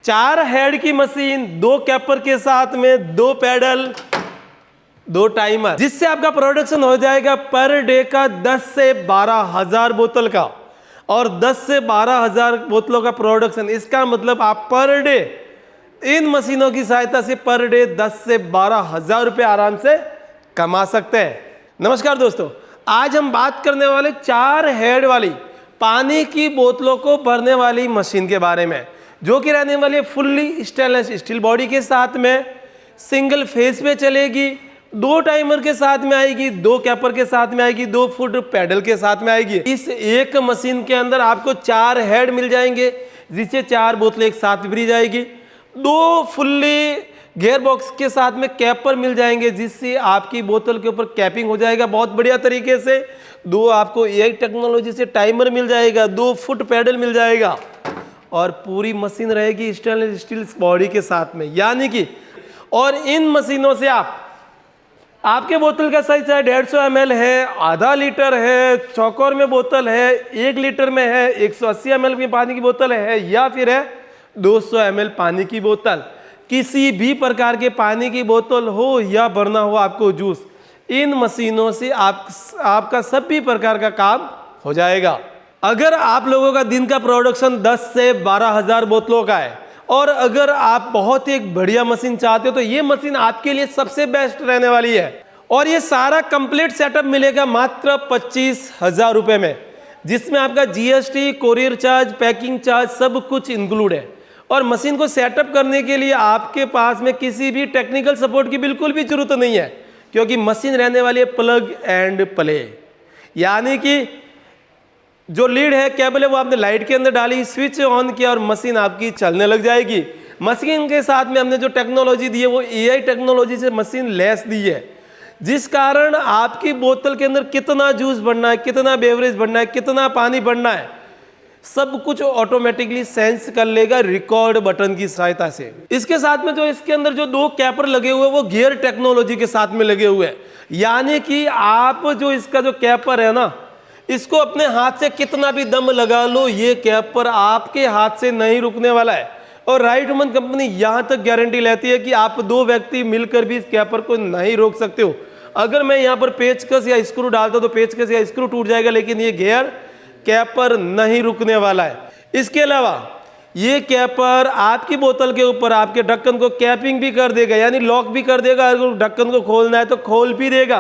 4 head की machine, 2 कैपर के साथ में 2 पैडल, 2 टाइमर, जिससे आपका प्रोडक्शन हो जाएगा पर डे का 10 से 12 हजार बोतल का। और 10 से 12 हजार बोतलों का प्रोडक्शन, इसका मतलब आप पर डे इन मशीनों की सहायता से पर डे 10 से 12 हजार रुपये आराम से कमा सकते हैं। नमस्कार दोस्तों, आज हम बात करने वाले 4 हेड वाली पानी की बोतलों को भरने वाली मशीन के बारे में, जो कि रहने वाली है फुल्ली स्टेनलेस स्टील बॉडी के साथ में, सिंगल फेस पे चलेगी, 2 टाइमर के साथ में आएगी, 2 कैपर के साथ में आएगी, 2 फुट पैडल के साथ में आएगी। इस एक मशीन के अंदर आपको 4 हेड मिल जाएंगे, जिससे 4 बोतलें एक साथ भरी जाएगी। 2 फुल्ली गियर बॉक्स के साथ में कैपर मिल जाएंगे, जिससे आपकी बोतल के ऊपर कैपिंग हो जाएगा बहुत बढ़िया तरीके से। 2 आपको एआई टेक्नोलॉजी से टाइमर मिल जाएगा, 2 फुट पैडल मिल जाएगा, और पूरी मशीन रहेगी स्टेनलेस स्टील बॉडी के साथ में, यानी कि और इन मशीनों से आपके बोतल का साइज है 150 ml है, आधा लीटर है, चौकोर में बोतल है, 1 लीटर में है, 180 ml की पानी की बोतल है, या फिर है 200 ml पानी की बोतल। किसी भी प्रकार के पानी की बोतल हो या भरना हो आपको जूस, इन मशीनों से आपका सभी प्रकार का काम हो जाएगा। अगर आप लोगों का दिन का प्रोडक्शन 10 से 12 हजार बोतलों का है, और अगर आप बहुत ही एक बढ़िया मशीन चाहते हो, तो ये मशीन आपके लिए सबसे बेस्ट रहने वाली है। और ये सारा कंप्लीट सेटअप मिलेगा मात्र 25,000 रुपये में, जिसमें आपका GST, courier charge, packing charge सब कुछ इंक्लूड है। और मशीन को सेटअप करने के लिए आपके पास में किसी भी टेक्निकल सपोर्ट की बिल्कुल भी जरूरत नहीं है, क्योंकि मशीन रहने वाली है प्लग एंड प्ले, यानी कि जो लीड है, केबल है, वो आपने लाइट के अंदर डाली, स्विच ऑन किया और मशीन आपकी चलने लग जाएगी। मशीन के साथ में हमने जो टेक्नोलॉजी दी है वो एआई टेक्नोलॉजी से मशीन लैस दी है, जिस कारण आपकी बोतल के अंदर कितना जूस भरना है, कितना बेवरेज भरना है, कितना पानी भरना है, सब कुछ ऑटोमेटिकली सेंस कर लेगा रिकॉर्ड बटन की सहायता से। इसके साथ में जो इसके अंदर जो 2 कैपर लगे हुए हैं वो गियर टेक्नोलॉजी के साथ में लगे हुए हैं, यानी कि आप जो इसका जो कैपर है ना, इसको अपने हाथ से कितना भी दम लगा लो, ये कैपर आपके हाथ से नहीं रुकने वाला है। और राइट वुमन कंपनी यहाँ तक गारंटी लेती है कि आप 2 व्यक्ति मिलकर भी इस कैपर को नहीं रोक सकते हो। अगर मैं यहाँ पर पेचकस या स्क्रू डालता हूँ तो पेचकस या स्क्रू टूट जाएगा, लेकिन ये गियर कैपर नहीं रुकने वाला है। इसके अलावा ये कैपर आपकी बोतल के ऊपर आपके ढक्कन को कैपिंग भी कर देगा, यानी लॉक भी कर देगा। अगर ढक्कन को खोलना है तो खोल भी देगा,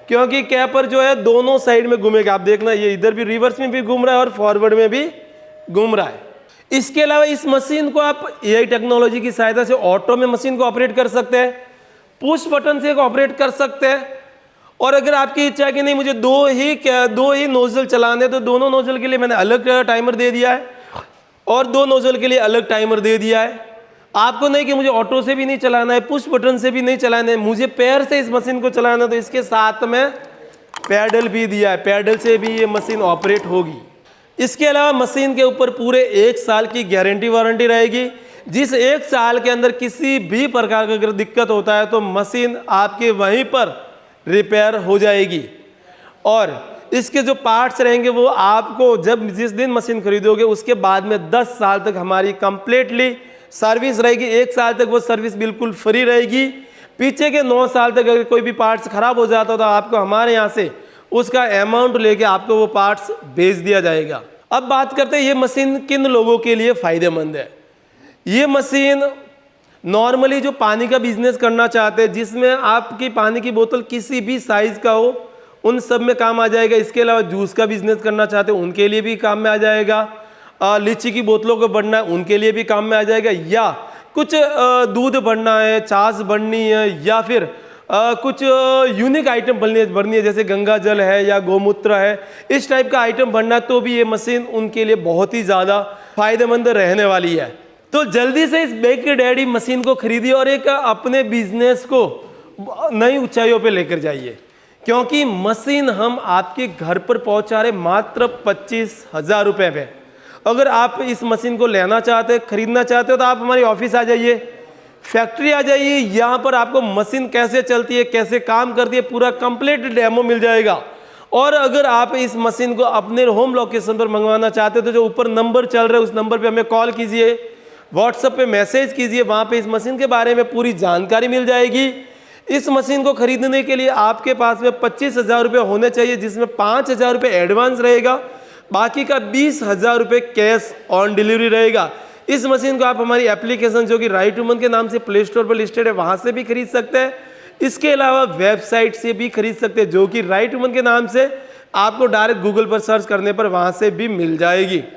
क्योंकि कैपर जो है दोनों साइड में घूमेगा। आप देखना, ये इधर भी रिवर्स में भी घूम रहा है और फॉरवर्ड में भी घूम रहा है। इसके अलावा इस मशीन को आप एआई टेक्नोलॉजी की सहायता से ऑटो में मशीन को ऑपरेट कर सकते हैं, पुश बटन से ऑपरेट कर सकते हैं। और अगर आपकी इच्छा है कि नहीं मुझे 2 ही नोजल चलाने, तो दोनों नोजल के लिए मैंने अलग टाइमर दे दिया है और 2 नोजल के लिए अलग टाइमर दे दिया है। आपको नहीं कि मुझे ऑटो से भी नहीं चलाना है, पुश बटन से भी नहीं चलाना है, मुझे पैर से इस मशीन को चलाना है, तो इसके साथ में पैडल भी दिया है, पैडल से भी ये मशीन ऑपरेट होगी। इसके अलावा मशीन के ऊपर पूरे 1 साल की गारंटी वारंटी रहेगी, जिस 1 साल के अंदर किसी भी प्रकार का अगर दिक्कत होता है तो मशीन आपके वहीं पर रिपेयर हो जाएगी। और इसके जो पार्ट्स रहेंगे वो आपको जिस दिन मशीन खरीदोगे उसके बाद में 10 साल तक हमारी कंप्लीटली सर्विस रहेगी। 1 साल तक वो सर्विस बिल्कुल फ्री रहेगी। पीछे के 9 साल तक अगर कोई भी पार्ट्स खराब हो जाता तो आपको हमारे यहाँ से उसका अमाउंट लेके आपको वो पार्ट्स भेज दिया जाएगा। अब बात करते हैं ये मशीन किन लोगों के लिए फ़ायदेमंद है। ये मशीन नॉर्मली जो पानी का बिजनेस करना चाहते हैं, जिसमें आपकी पानी की बोतल किसी भी साइज़ का हो, उन सब में काम आ जाएगा। इसके अलावा जूस का बिजनेस करना चाहते हैं उनके लिए भी काम में आ जाएगा। लीची की बोतलों को बढ़ना है उनके लिए भी काम में आ जाएगा, या कुछ दूध बढ़ना है, छाछ बढ़नी है, या फिर कुछ यूनिक आइटम भरनी है, जैसे गंगा जल है या गोमूत्र है, इस टाइप का आइटम भरना, तो भी ये मशीन उनके लिए बहुत ही ज़्यादा फायदेमंद रहने वाली है। तो जल्दी से इस बेक डैडी मशीन को खरीदिए और एक अपने बिजनेस को नई ऊंचाइयों पे लेकर जाइए, क्योंकि मशीन हम आपके घर पर पहुंचा रहे मात्र 25,000 रुपये में। अगर आप इस मशीन को लेना चाहते हैं, खरीदना चाहते हो, तो आप हमारी ऑफिस आ जाइए, फैक्ट्री आ जाइए। यहाँ पर आपको मशीन कैसे चलती है, कैसे काम करती है, पूरा कंप्लीट डेमो मिल जाएगा। और अगर आप इस मशीन को अपने होम लोकेशन पर मंगवाना चाहते हो तो जो ऊपर नंबर चल रहा है उस नंबर पे हमें कॉल कीजिए। व्हाट्सएप पे मैसेज कीजिए, वहाँ पे इस मशीन के बारे में पूरी जानकारी मिल जाएगी। इस मशीन को खरीदने के लिए आपके पास में 25,000 रुपये होने चाहिए, जिसमें 5,000 रुपये एडवांस रहेगा, बाकी का 20,000 रुपये कैश ऑन डिलीवरी रहेगा। इस मशीन को आप हमारी एप्लीकेशन जो कि राइट वुमन के नाम से प्ले स्टोर पर लिस्टेड है वहाँ से भी खरीद सकते हैं। इसके अलावा वेबसाइट से भी खरीद सकते हैं जो कि राइट वुमन के नाम से आपको डायरेक्ट गूगल पर सर्च करने पर वहाँ से भी मिल जाएगी।